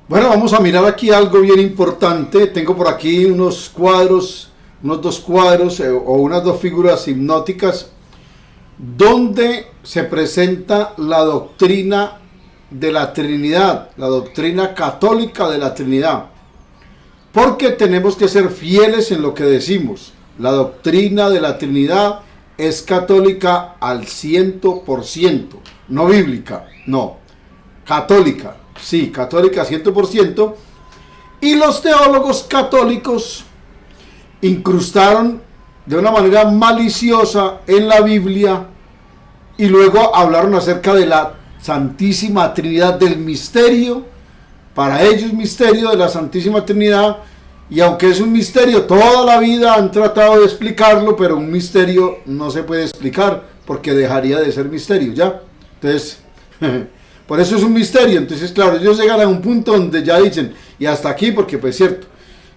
Bueno, vamos a mirar aquí algo bien importante. Tengo por aquí unos cuadros, unos dos cuadros o unas dos figuras hipnóticas donde se presenta la doctrina de la Trinidad, la doctrina católica de la Trinidad. Porque tenemos que ser fieles en lo que decimos. La doctrina de la Trinidad es católica al 100%, no bíblica, no, católica. Sí, católica 100%. Y los teólogos católicos incrustaron de una manera maliciosa en la Biblia y luego hablaron acerca de la Santísima Trinidad, del misterio, para ellos misterio de la Santísima Trinidad. Y aunque es un misterio, toda la vida han tratado de explicarlo, pero un misterio no se puede explicar porque dejaría de ser misterio, ¿ya? Entonces... por eso es un misterio. Entonces, claro, ellos llegan a un punto donde ya dicen, y hasta aquí, porque pues es cierto.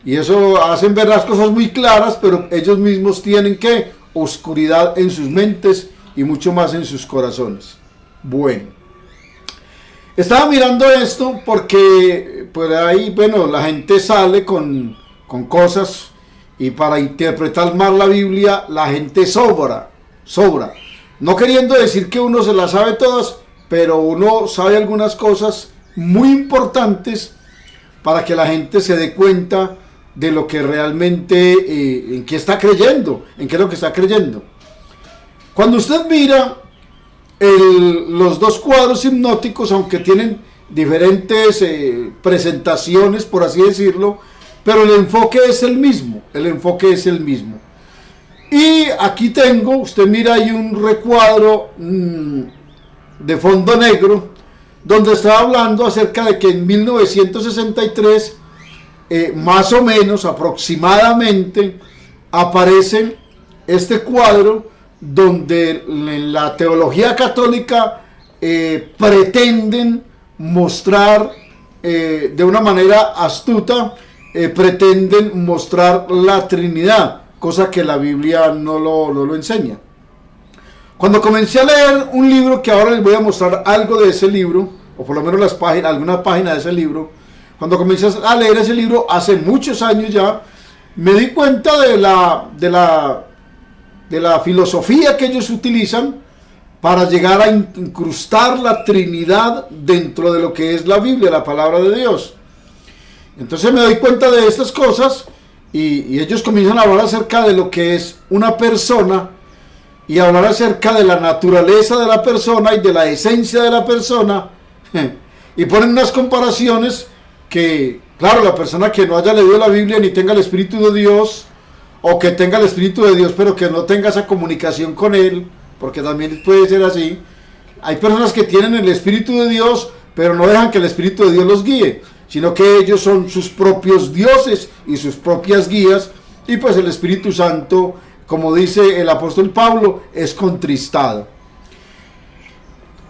Y eso hacen ver las cosas muy claras, pero ellos mismos tienen que oscuridad en sus mentes y mucho más en sus corazones. Bueno, estaba mirando esto porque por ahí, bueno, la gente sale con cosas y para interpretar mal la Biblia, la gente sobra. No queriendo decir que uno se las sabe todas, pero uno sabe algunas cosas muy importantes para que la gente se dé cuenta de lo que realmente, en qué está creyendo, en qué es lo que está creyendo. Cuando usted mira los dos cuadros hipnóticos, aunque tienen diferentes presentaciones, por así decirlo, pero el enfoque es el mismo, Y aquí tengo, usted mira, hay un recuadro de fondo negro, donde estaba hablando acerca de que en 1963, más o menos, aproximadamente, aparece este cuadro donde en la teología católica pretenden mostrar de una manera astuta, pretenden mostrar la Trinidad, cosa que la Biblia no lo enseña. Cuando comencé a leer un libro, que ahora les voy a mostrar algo de ese libro, o por lo menos alguna página de ese libro, cuando comencé a leer ese libro hace muchos años ya, me di cuenta de la filosofía que ellos utilizan para llegar a incrustar la Trinidad dentro de lo que es la Biblia, la palabra de Dios. Entonces me doy cuenta de estas cosas y ellos comienzan a hablar acerca de lo que es una persona, y hablar acerca de la naturaleza de la persona y de la esencia de la persona, y ponen unas comparaciones que, claro, la persona que no haya leído la Biblia ni tenga el Espíritu de Dios, o que tenga el Espíritu de Dios pero que no tenga esa comunicación con Él, porque también puede ser así. Hay personas que tienen el Espíritu de Dios pero no dejan que el Espíritu de Dios los guíe, sino que ellos son sus propios dioses y sus propias guías, y pues el Espíritu Santo, como dice el apóstol Pablo, es contristado.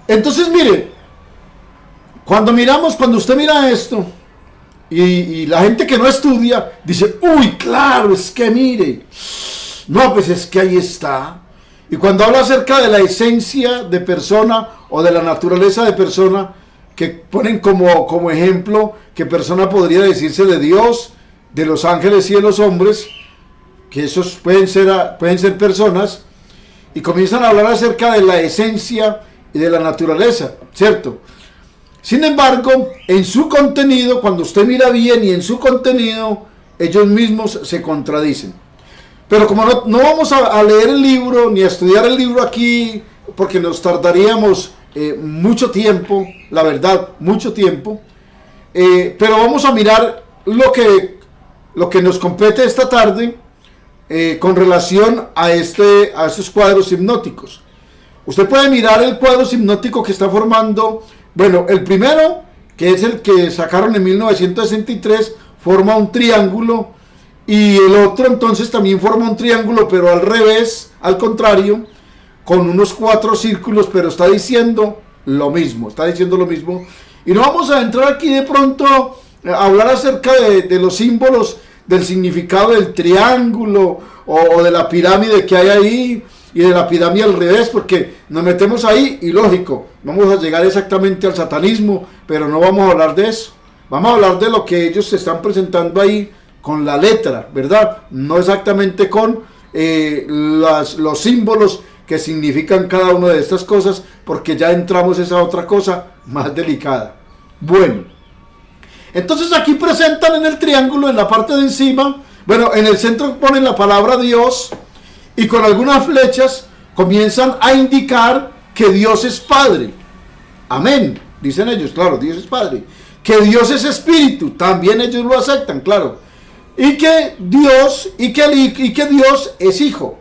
Entonces, mire, cuando usted mira esto, y la gente que no estudia, dice, uy, claro, es que mire, no, pues es que ahí está. Y cuando habla acerca de la esencia de persona, o de la naturaleza de persona, que ponen como ejemplo, que persona podría decirse de Dios, de los ángeles y de los hombres, que esos pueden ser personas, y comienzan a hablar acerca de la esencia y de la naturaleza, ¿cierto? Sin embargo, en su contenido, cuando usted mira bien, y en su contenido, ellos mismos se contradicen. Pero como no vamos a leer el libro, ni a estudiar el libro aquí, porque nos tardaríamos mucho tiempo, la verdad, mucho tiempo, pero vamos a mirar lo que nos compete esta tarde, con relación a estos cuadros hipnóticos. Usted puede mirar el cuadro hipnótico que está formando. Bueno, el primero, que es el que sacaron en 1963, forma un triángulo, y el otro entonces también forma un triángulo, pero al revés, al contrario, con unos 4 círculos, pero está diciendo lo mismo, y no vamos a entrar aquí de pronto a hablar acerca de los símbolos, del significado del triángulo o de la pirámide que hay ahí, y de la pirámide al revés, porque nos metemos ahí y lógico, vamos a llegar exactamente al satanismo, pero no vamos a hablar de eso. Vamos a hablar de lo que ellos se están presentando ahí con la letra, ¿verdad? No exactamente con los símbolos que significan cada una de estas cosas, porque ya entramos a esa otra cosa más delicada. Bueno, entonces aquí presentan en el triángulo, en la parte de encima, bueno, en el centro ponen la palabra Dios, y con algunas flechas comienzan a indicar que Dios es Padre. Amén, dicen ellos, claro, Dios es Padre. Que Dios es Espíritu, también ellos lo aceptan, claro. Y que Dios es Hijo.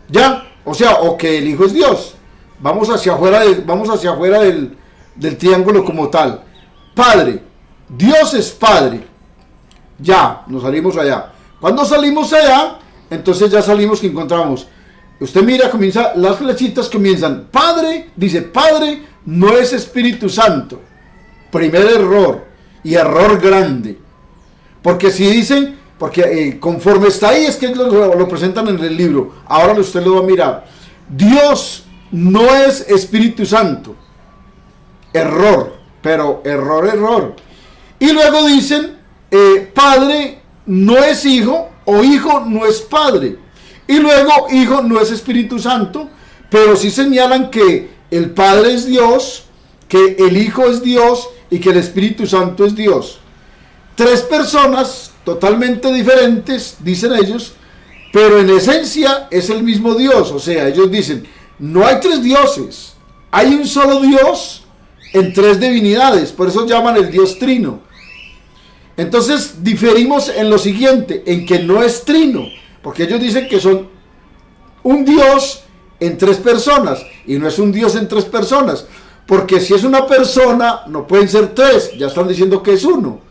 ¿Ya? O sea, o que el Hijo es Dios. Vamos hacia afuera del triángulo como tal. Padre. Dios es Padre. Ya, nos salimos allá. Cuando salimos allá, entonces ya salimos que encontramos. Usted mira, las flechitas comienzan. Padre, dice Padre, no es Espíritu Santo. Primer error. Y error grande. Porque si dicen, conforme está ahí, es que lo presentan en el libro. Ahora usted lo va a mirar. Dios no es Espíritu Santo. Error, pero error. Y luego dicen, Padre no es Hijo, o Hijo no es Padre. Y luego Hijo no es Espíritu Santo, pero sí señalan que el Padre es Dios, que el Hijo es Dios y que el Espíritu Santo es Dios. Tres personas totalmente diferentes, dicen ellos, pero en esencia es el mismo Dios. O sea, ellos dicen, no hay tres dioses, hay un solo Dios en tres divinidades, por eso llaman el Dios Trino. Entonces diferimos en lo siguiente, en que no es trino, porque ellos dicen que son un Dios en tres personas, y no es un Dios en tres personas, porque si es una persona, no pueden ser tres, ya están diciendo que es uno.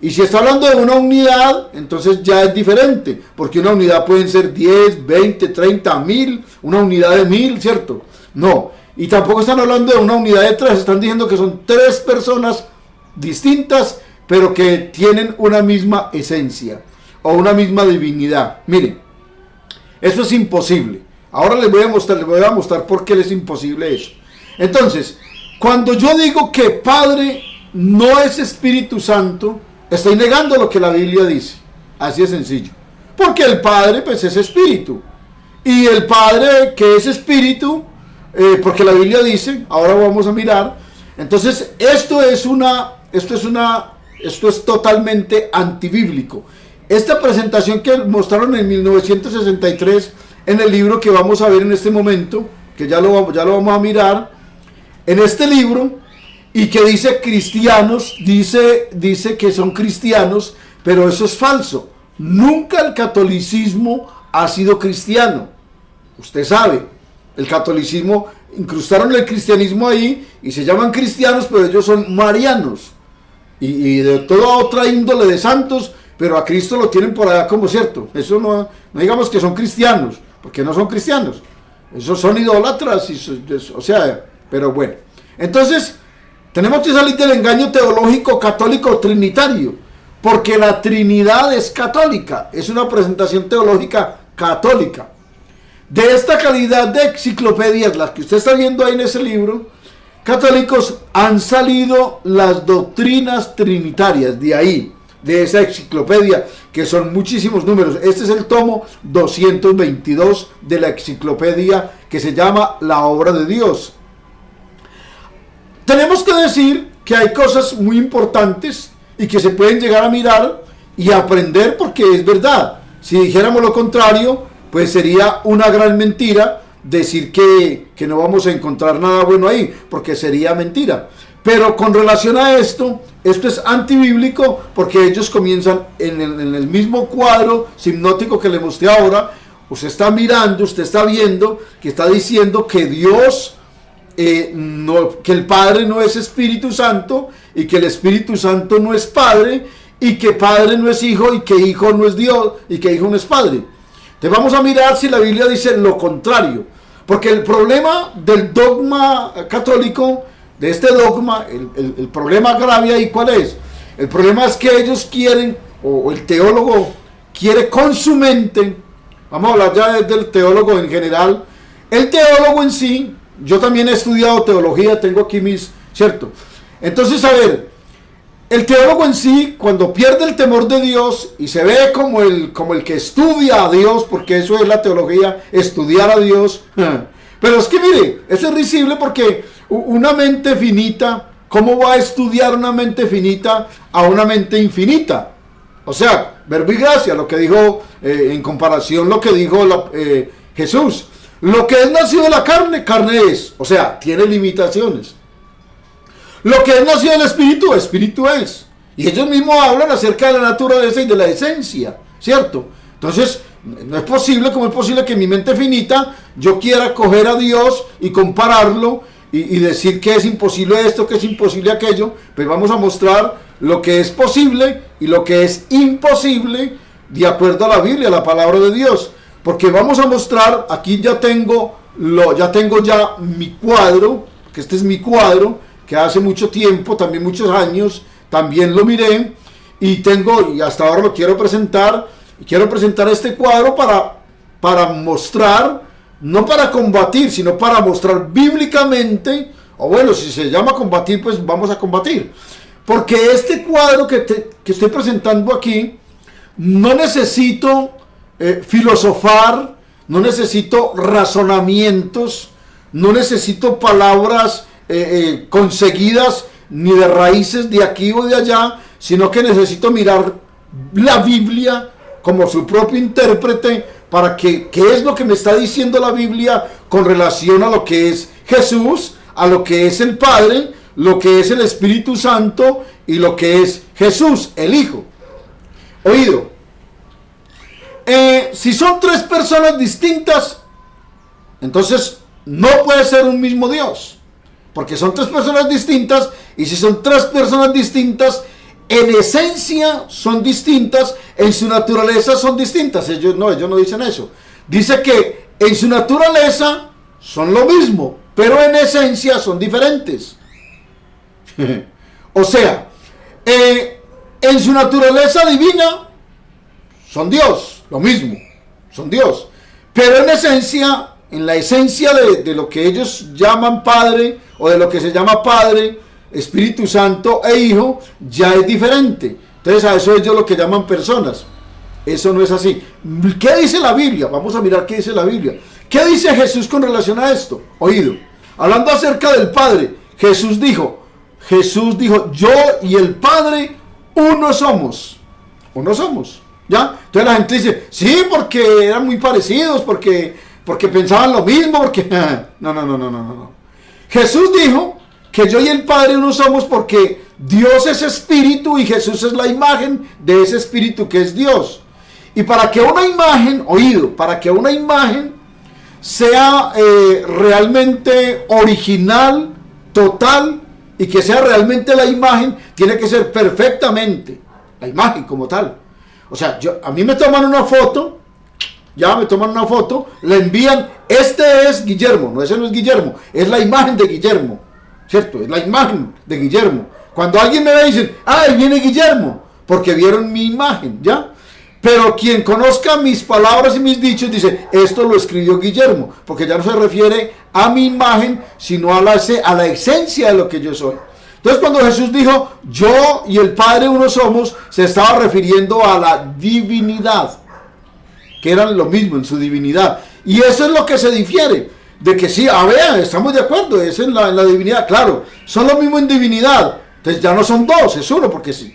Y si está hablando de una unidad, entonces ya es diferente, porque una unidad pueden ser 10, 20, 30, 1000, una unidad de 1000, ¿cierto? No, y tampoco están hablando de una unidad de tres, están diciendo que son tres personas distintas, pero que tienen una misma esencia, o una misma divinidad. Miren, eso es imposible. Ahora les voy a mostrar por qué es imposible eso. Entonces, cuando yo digo que Padre no es Espíritu Santo, estoy negando lo que la Biblia dice. Así de sencillo. Porque el Padre, pues, es Espíritu. Y el Padre, que es Espíritu, porque la Biblia dice, ahora vamos a mirar. Entonces, esto es totalmente antibíblico. Esta presentación que mostraron en 1963 en el libro que vamos a ver en este momento, que ya lo vamos a mirar, en este libro, y que dice cristianos, dice que son cristianos, pero eso es falso. Nunca el catolicismo ha sido cristiano. Usted sabe, el catolicismo, incrustaron el cristianismo ahí y se llaman cristianos, pero ellos son marianos y de toda otra índole de santos, pero a Cristo lo tienen por allá como cierto. Eso no digamos que son cristianos, porque no son cristianos. Esos son idólatras, o sea, pero bueno. Entonces, tenemos que salir del engaño teológico católico trinitario, porque la Trinidad es católica, es una presentación teológica católica. De esta calidad de enciclopedias, las que usted está viendo ahí en ese libro, católicos, han salido las doctrinas trinitarias de ahí, de esa enciclopedia, que son muchísimos números. Este es el tomo 222 de la enciclopedia que se llama La Obra de Dios. Tenemos que decir que hay cosas muy importantes y que se pueden llegar a mirar y aprender, porque es verdad. Si dijéramos lo contrario, pues sería una gran mentira decir que no vamos a encontrar nada bueno ahí, porque sería mentira. Pero con relación a esto es antibíblico, porque ellos comienzan en el mismo cuadro hipnótico que le mostré ahora. Usted está mirando, usted está viendo que está diciendo que Dios, que el Padre no es Espíritu Santo, y que el Espíritu Santo no es Padre, y que Padre no es Hijo, y que Hijo no es Dios, y que Hijo no es Padre. Entonces vamos a mirar si la Biblia dice lo contrario, porque el problema del dogma católico, de este dogma, el problema grave ahí, ¿cuál es? El problema es que ellos quieren, o el teólogo quiere con su mente, vamos a hablar ya del teólogo en general, el teólogo en sí. Yo también he estudiado teología, tengo aquí ¿cierto? Entonces, a ver, el teólogo en sí, cuando pierde el temor de Dios y se ve como el que estudia a Dios, porque eso es la teología, estudiar a Dios. Pero es que mire, eso es risible porque una mente finita, ¿cómo va a estudiar una mente finita a una mente infinita? O sea, verbo y gracia, lo que dijo, en comparación lo que dijo Jesús. Lo que es nacido de la carne, carne es. O sea, tiene limitaciones. Lo que es nacido del espíritu, espíritu es. Y ellos mismos hablan acerca de la naturaleza y de la esencia, ¿cierto? Entonces, no es posible, como es posible que en mi mente finita yo quiera coger a Dios y compararlo y decir que es imposible esto, que es imposible aquello. Pues vamos a mostrar lo que es posible y lo que es imposible de acuerdo a la Biblia, a la palabra de Dios. Porque vamos a mostrar, aquí ya tengo mi cuadro, que este es mi cuadro, que hace mucho tiempo, también muchos años, también lo miré, y hasta ahora lo quiero presentar, y quiero presentar este cuadro para mostrar, no para combatir, sino para mostrar bíblicamente, o bueno, si se llama combatir, pues vamos a combatir. Porque este cuadro que estoy presentando aquí, no necesito filosofar, no necesito razonamientos, no necesito palabras conseguidas ni de raíces de aquí o de allá, sino que necesito mirar la Biblia como su propio intérprete para que qué es lo que me está diciendo la Biblia con relación a lo que es Jesús, a lo que es el Padre, lo que es el Espíritu Santo y lo que es Jesús, el Hijo. Oído, si son tres personas distintas, entonces no puede ser un mismo Dios, porque son tres personas distintas, y si son tres personas distintas, en esencia son distintas, en su naturaleza son distintas. Ellos no dicen eso. Dice que en su naturaleza son lo mismo, pero en esencia son diferentes. O sea, en su naturaleza divina son Dios, lo mismo, son Dios, pero en esencia, en la esencia de lo que ellos llaman Padre, o de lo que se llama Padre, Espíritu Santo e Hijo, ya es diferente. Entonces a eso ellos lo que llaman personas. Eso no es así. ¿Qué dice la Biblia? Vamos a mirar qué dice la Biblia. ¿Qué dice Jesús con relación a esto? Oído, hablando acerca del Padre, Jesús dijo, yo y el Padre uno somos. Uno somos. ¿Ya? Entonces la gente dice, sí, porque eran muy parecidos, porque pensaban lo mismo, porque... No. Jesús dijo que yo y el Padre uno somos porque Dios es espíritu y Jesús es la imagen de ese espíritu que es Dios. Y para que una imagen, para que una imagen sea realmente original, total, y que sea realmente la imagen, tiene que ser perfectamente la imagen como tal. O sea, a mí me toman una foto, la envían, este es Guillermo, no, ese no es Guillermo, es la imagen de Guillermo, ¿cierto? Es la imagen de Guillermo. Cuando alguien me ve, dicen, ahí viene Guillermo, porque vieron mi imagen, ¿ya? Pero quien conozca mis palabras y mis dichos dice, esto lo escribió Guillermo, porque ya no se refiere a mi imagen, sino a la esencia de lo que yo soy. Entonces cuando Jesús dijo, yo y el Padre uno somos, se estaba refiriendo a la divinidad, que eran lo mismo en su divinidad. Y eso es lo que se difiere, de que sí, estamos de acuerdo, es en la divinidad, claro, son lo mismo en divinidad, entonces ya no son dos, es uno, porque sí,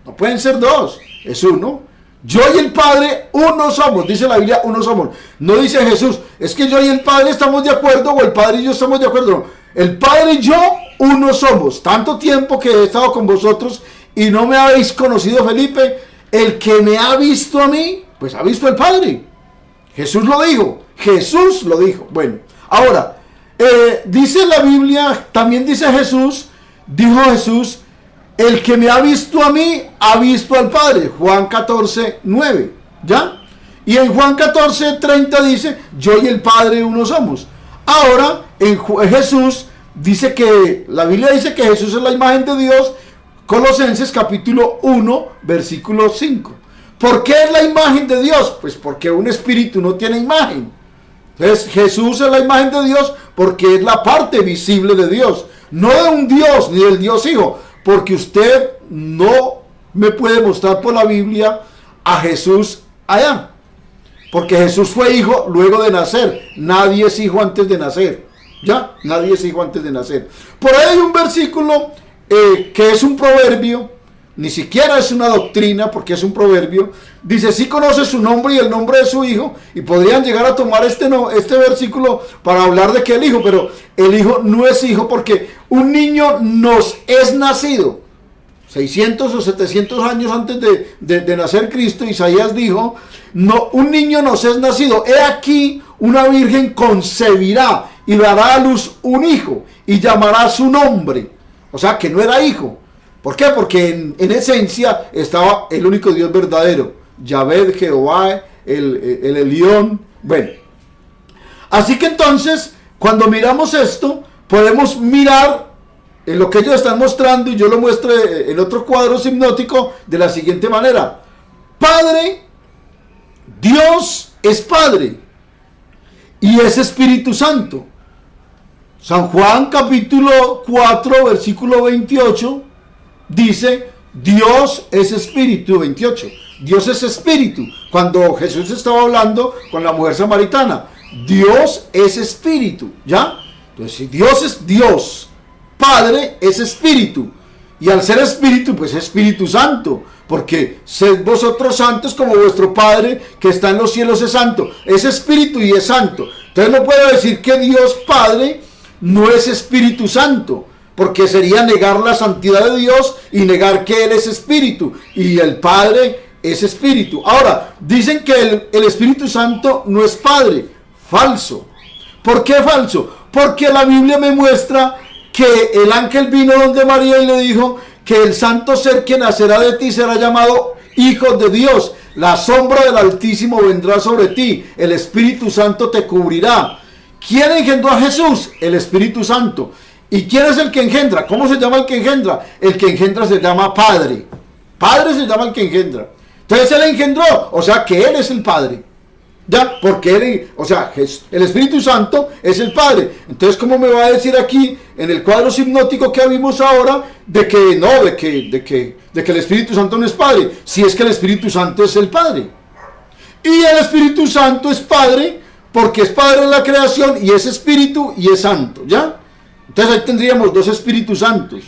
no pueden ser dos, es uno. Yo y el Padre uno somos, dice la Biblia, uno somos. No dice Jesús, es que yo y el Padre estamos de acuerdo, o el Padre y yo estamos de acuerdo. No. El Padre y yo uno somos. Tanto tiempo que he estado con vosotros y no me habéis conocido, Felipe. El que me ha visto a mí, pues ha visto al Padre. Jesús lo dijo. Bueno, ahora, dice la Biblia, también dijo Jesús, el que me ha visto a mí, ha visto al Padre. Juan 14, 9, ¿ya? Y en Juan 14, 30 dice, yo y el Padre uno somos. Ahora, en Jesús, la Biblia dice que Jesús es la imagen de Dios, Colosenses capítulo 1, versículo 5. ¿Por qué es la imagen de Dios? Pues porque un espíritu no tiene imagen. Entonces, Jesús es la imagen de Dios porque es la parte visible de Dios, no de un Dios, ni del Dios Hijo. porque usted no me puede mostrar por la Biblia a Jesús allá. Porque Jesús fue hijo luego de nacer. Nadie es hijo antes de nacer. ¿Ya? Nadie es hijo antes de nacer. Por ahí hay un versículo que es un proverbio. Ni siquiera es una doctrina porque es un proverbio. Dice, sí conoce su nombre y el nombre de su hijo. Y podrían llegar a tomar este versículo para hablar de que el hijo. Pero el hijo no es hijo porque un niño nos es nacido. 600 o 700 años antes de nacer Cristo, Isaías dijo, no, un niño nos es nacido. He aquí, una virgen concebirá y dará a luz un hijo y llamará su nombre. O sea, que no era hijo. ¿Por qué? Porque en esencia estaba el único Dios verdadero, Yahvé, Jehová, el Elión. Bueno, así que entonces, cuando miramos esto, podemos mirar en lo que ellos están mostrando, y yo lo muestre en otro cuadro hipnótico, de la siguiente manera. Padre, Dios es Padre, y es Espíritu Santo. San Juan capítulo 4, versículo 28, dice, Dios es Espíritu, 28. Dios es Espíritu. Cuando Jesús estaba hablando con la mujer samaritana, Dios es Espíritu, ¿ya? Entonces, si Dios es Dios, Padre es Espíritu, y al ser Espíritu, pues es Espíritu Santo, porque sed vosotros santos como vuestro Padre que está en los cielos es santo. Es Espíritu y es santo. Entonces no puedo decir que Dios Padre no es Espíritu Santo, porque sería negar la santidad de Dios y negar que Él es Espíritu, y el Padre es Espíritu. Ahora, dicen que el Espíritu Santo no es Padre. Falso. ¿Por qué falso? Porque la Biblia me muestra que el ángel vino donde María y le dijo que el santo ser que nacerá de ti será llamado Hijo de Dios. La sombra del Altísimo vendrá sobre ti. El Espíritu Santo te cubrirá. ¿Quién engendró a Jesús? El Espíritu Santo. ¿Y quién es el que engendra? ¿Cómo se llama el que engendra? El que engendra se llama Padre. Padre se llama el que engendra. Entonces Él engendró, o sea que Él es el Padre. Ya, porque Él, o sea, el Espíritu Santo es el Padre. Entonces, ¿cómo me va a decir aquí, en el cuadro hipnótico que vimos ahora, de que no, de que el Espíritu Santo no es Padre? Si es que el Espíritu Santo es el Padre. Y el Espíritu Santo es Padre, porque es Padre en la creación, y es Espíritu, y es Santo, ¿ya? Entonces ahí tendríamos dos Espíritus Santos.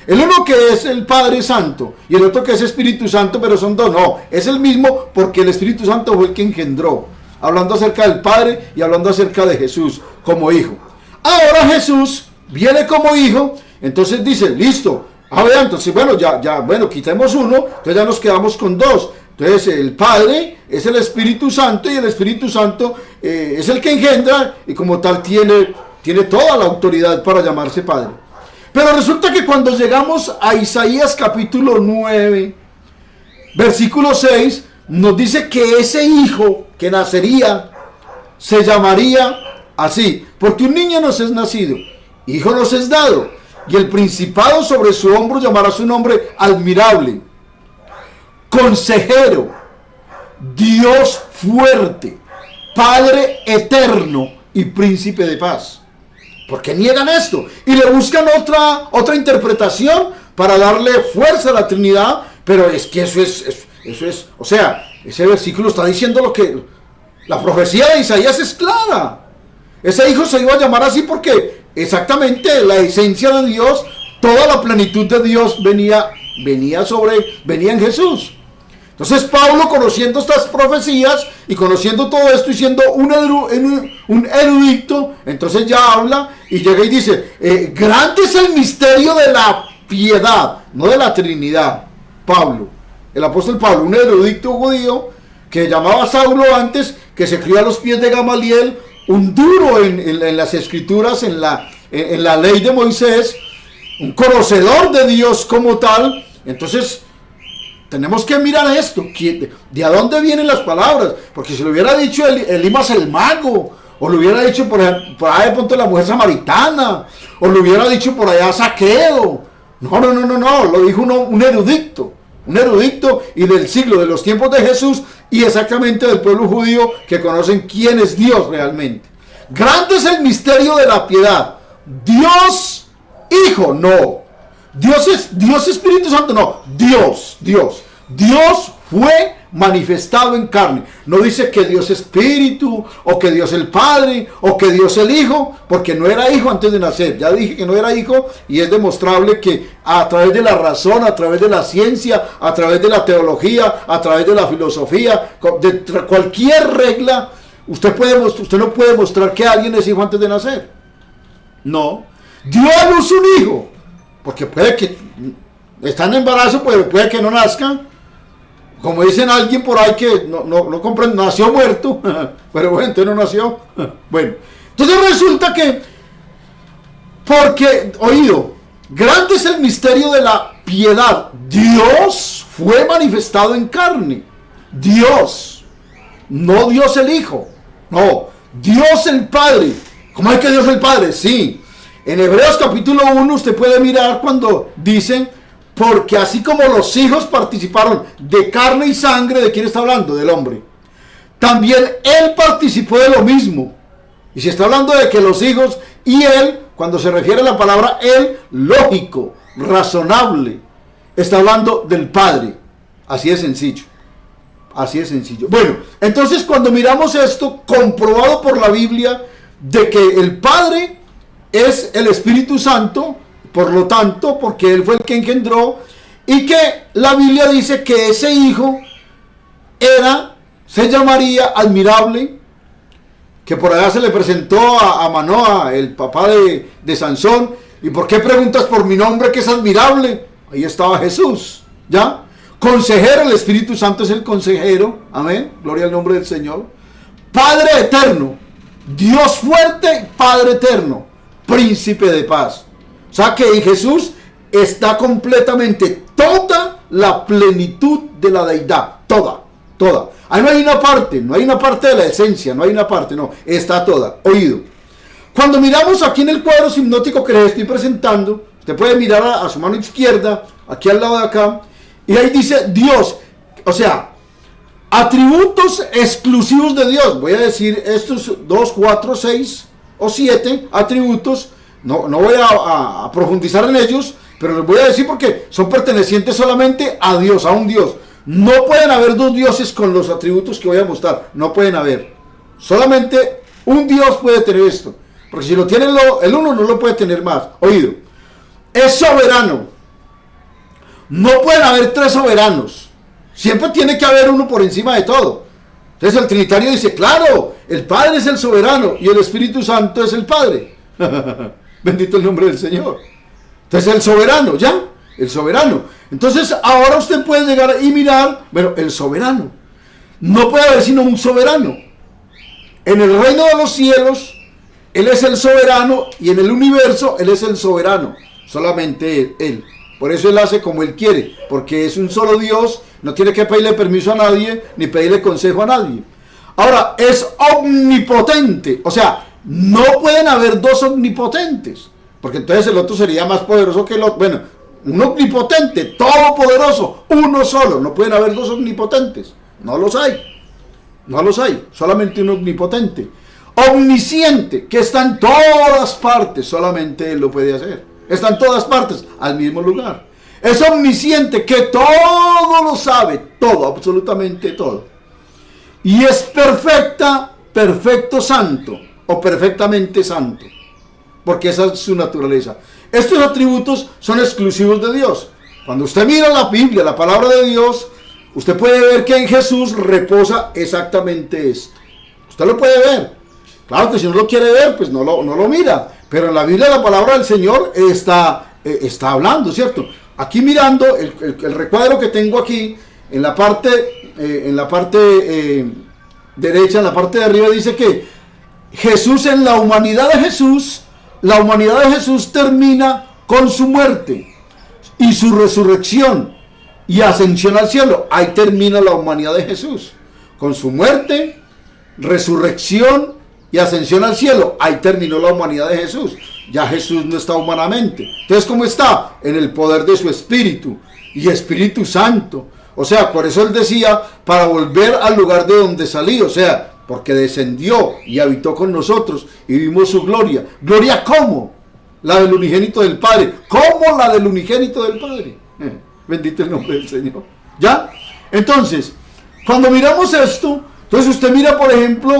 El uno que es el Padre Santo, y el otro que es Espíritu Santo, pero son dos. No, es el mismo, porque el Espíritu Santo fue el que engendró. Hablando acerca del Padre y hablando acerca de Jesús como hijo. Ahora Jesús viene como hijo, entonces dice, listo, ver, entonces bueno, quitemos uno, entonces ya nos quedamos con dos. Entonces el Padre es el Espíritu Santo, y el Espíritu Santo es el que engendra, y como tal tiene toda la autoridad para llamarse Padre. Pero resulta que cuando llegamos a Isaías capítulo 9, versículo 6, nos dice que ese hijo que nacería se llamaría así, porque un niño nos es nacido, hijo nos es dado, y el principado sobre su hombro llamará su nombre admirable, consejero, Dios fuerte, Padre eterno y príncipe de paz. ¿Por qué niegan esto? Y le buscan otra interpretación para darle fuerza a la Trinidad, pero es que eso es, o sea, ese versículo está diciendo lo que la profecía de Isaías es clara. Ese hijo se iba a llamar así porque exactamente la esencia de Dios, toda la plenitud de Dios venía en Jesús. Entonces Pablo, conociendo estas profecías y conociendo todo esto y siendo un erudito, entonces ya habla y llega y dice, grande es el misterio de la piedad, no de la Trinidad. Pablo, el apóstol Pablo, un erudito judío que llamaba Saulo antes, que se crió a los pies de Gamaliel, un duro en las escrituras, en la ley de Moisés, un conocedor de Dios como tal. Entonces tenemos que mirar esto, ¿de a dónde vienen las palabras? Porque si lo hubiera dicho Elimas el mago, o lo hubiera dicho por ahí de pronto la mujer samaritana, o lo hubiera dicho por allá Zaqueo. No, lo dijo un erudito y del siglo, de los tiempos de Jesús, y exactamente del pueblo judío, que conocen quién es Dios realmente. Grande es el misterio de la piedad. Dios Hijo, no. Dios Espíritu Santo, no, Dios fue manifestado en carne. No dice que Dios Espíritu, o que Dios el Padre, o que Dios el Hijo, porque no era hijo antes de nacer. Ya dije que no era hijo, y es demostrable que a través de la razón, a través de la ciencia, a través de la teología, a través de la filosofía, de cualquier regla, usted no puede mostrar que alguien es hijo antes de nacer. No. Dio a luz un hijo, porque puede que está en embarazo, puede que no nazca. Como dicen alguien por ahí que no comprende, nació muerto, pero bueno, entonces no nació. Bueno, entonces resulta que, porque, oído, grande es el misterio de la piedad. Dios fue manifestado en carne. Dios, no Dios el Hijo, no, Dios el Padre. ¿Cómo es que Dios el Padre? Sí, en Hebreos capítulo 1 usted puede mirar cuando dicen, porque así como los hijos participaron de carne y sangre, ¿de quién está hablando? Del hombre. También él participó de lo mismo. Y si está hablando de que los hijos y él, cuando se refiere a la palabra él, lógico, razonable, está hablando del Padre. Así de sencillo. Así de sencillo. Bueno, entonces cuando miramos esto, comprobado por la Biblia, de que el Padre es el Espíritu Santo, por lo tanto, porque él fue el que engendró, y que la Biblia dice que ese hijo se llamaría admirable, que por allá se le presentó a Manoah, el papá de Sansón. ¿Y por qué preguntas por mi nombre que es admirable? Ahí estaba Jesús, ¿ya? Consejero, el Espíritu Santo es el consejero, amén, gloria al nombre del Señor. Padre eterno, Dios fuerte, Padre eterno, príncipe de paz. O sea que en Jesús está completamente toda la plenitud de la deidad, toda. Ahí no hay una parte de la esencia, no hay una parte, no, está toda. Oído. Cuando miramos aquí en el cuadro hipnótico que les estoy presentando, usted puede mirar a su mano izquierda, aquí al lado de acá, y ahí dice Dios, o sea, atributos exclusivos de Dios. Voy a decir estos 2, 4, 6 o 7 atributos. No voy a profundizar en ellos, pero les voy a decir porque son pertenecientes solamente a Dios, a un Dios. No pueden haber dos dioses con los atributos que voy a mostrar. No pueden haber. Solamente un Dios puede tener esto. Porque si lo tiene el uno, no lo puede tener más. Oído. Es soberano. No pueden haber tres soberanos. Siempre tiene que haber uno por encima de todo. Entonces el Trinitario dice, claro, el Padre es el soberano y el Espíritu Santo es el Padre. Bendito el nombre del Señor. Entonces el soberano, ¿ya? El soberano. Entonces ahora usted puede llegar y mirar, bueno, el soberano. No puede haber sino un soberano. En el reino de los cielos, Él es el soberano, y en el universo, Él es el soberano. Solamente Él. Por eso Él hace como Él quiere, porque es un solo Dios, no tiene que pedirle permiso a nadie, ni pedirle consejo a nadie. Ahora, es omnipotente, o sea, no pueden haber dos omnipotentes, porque entonces el otro sería más poderoso que el otro. Bueno, un omnipotente, todopoderoso, uno solo. No pueden haber dos omnipotentes, no los hay, solamente un omnipotente. Omnisciente, que está en todas partes, solamente Él lo puede hacer. Está en todas partes, al mismo lugar. Es omnisciente, que todo lo sabe, todo, absolutamente todo. Y es perfecto santo, o perfectamente santo, porque esa es su naturaleza. Estos atributos son exclusivos de Dios. Cuando usted mira la Biblia, la palabra de Dios, usted puede ver que en Jesús reposa exactamente esto. Usted lo puede ver. Claro que si no lo quiere ver, pues no lo mira. Pero en la Biblia la palabra del Señor está hablando, ¿cierto? Aquí mirando el recuadro que tengo aquí, en la parte derecha, en la parte de arriba, dice que Jesús, en la humanidad de Jesús, la humanidad de Jesús termina con su muerte y su resurrección y ascensión al cielo. Ahí termina la humanidad de Jesús, con su muerte, resurrección y ascensión al cielo. Ahí terminó la humanidad de Jesús. Ya Jesús no está humanamente. Entonces, ¿cómo está? En el poder de su Espíritu y Espíritu Santo. O sea, por eso Él decía, para volver al lugar de donde salí, o sea, porque descendió y habitó con nosotros y vimos su gloria. ¿Gloria cómo? La del unigénito del Padre. ¿Cómo la del unigénito del Padre? Bendito el nombre del Señor. ¿Ya? Entonces, cuando miramos esto, entonces usted mira, por ejemplo,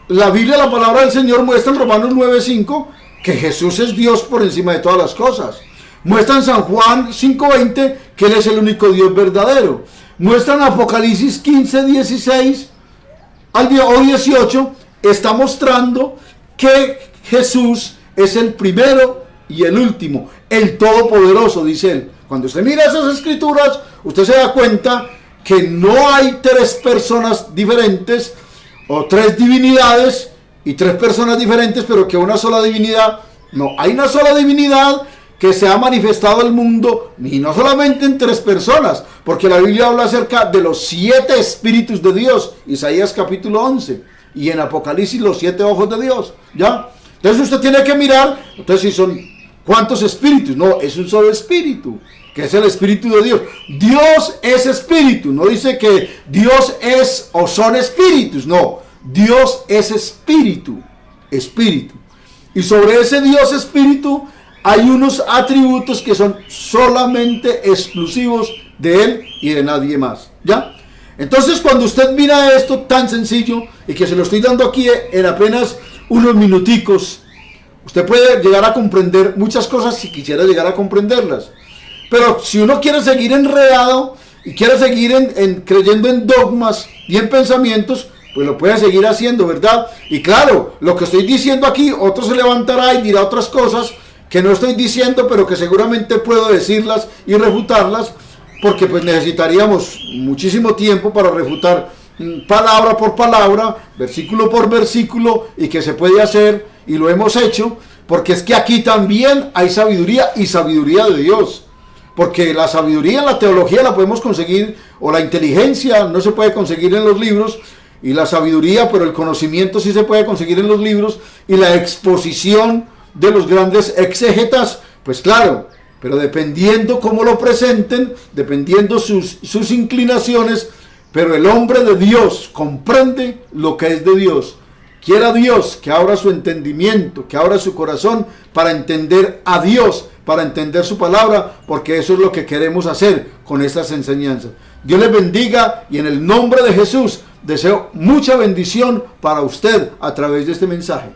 la Biblia, la palabra del Señor muestra en Romanos 9:5 que Jesús es Dios por encima de todas las cosas. Muestra en San Juan 5:20 que Él es el único Dios verdadero. Muestra en Apocalipsis 15:16 al 18, está mostrando que Jesús es el primero y el último, el todopoderoso, dice él. Cuando usted mira esas escrituras, usted se da cuenta que no hay tres personas diferentes o tres divinidades y tres personas diferentes, pero que una sola divinidad. No, hay una sola divinidad que se ha manifestado al mundo, y no solamente en tres personas, porque la Biblia habla acerca de los 7 espíritus de Dios, Isaías capítulo 11, y en Apocalipsis los 7 ojos de Dios, ¿ya? Entonces usted tiene que mirar, entonces si son, ¿cuántos espíritus? No, es un solo espíritu, que es el espíritu de Dios. Dios es espíritu, no dice que Dios es o son espíritus, no, Dios es espíritu, espíritu. Y sobre ese Dios espíritu hay unos atributos que son solamente exclusivos de Él y de nadie más, ¿ya? Entonces cuando usted mira esto tan sencillo, y que se lo estoy dando aquí en apenas unos minuticos, usted puede llegar a comprender muchas cosas si quisiera llegar a comprenderlas. Pero si uno quiere seguir enredado y quiere seguir creyendo en dogmas y en pensamientos, pues lo puede seguir haciendo, ¿verdad? Y claro, lo que estoy diciendo aquí, otro se levantará y dirá otras cosas que no estoy diciendo, pero que seguramente puedo decirlas y refutarlas, porque pues necesitaríamos muchísimo tiempo para refutar palabra por palabra, versículo por versículo, y que se puede hacer, y lo hemos hecho, porque es que aquí también hay sabiduría y sabiduría de Dios. Porque la sabiduría en la teología la podemos conseguir, o la inteligencia no se puede conseguir en los libros, y la sabiduría, pero el conocimiento sí se puede conseguir en los libros, y la exposición de los grandes exégetas, pues claro, pero dependiendo cómo lo presenten, dependiendo sus inclinaciones, pero el hombre de Dios comprende lo que es de Dios. Quiera Dios que abra su entendimiento, que abra su corazón para entender a Dios, para entender su palabra, porque eso es lo que queremos hacer con estas enseñanzas. Dios les bendiga y en el nombre de Jesús deseo mucha bendición para usted a través de este mensaje.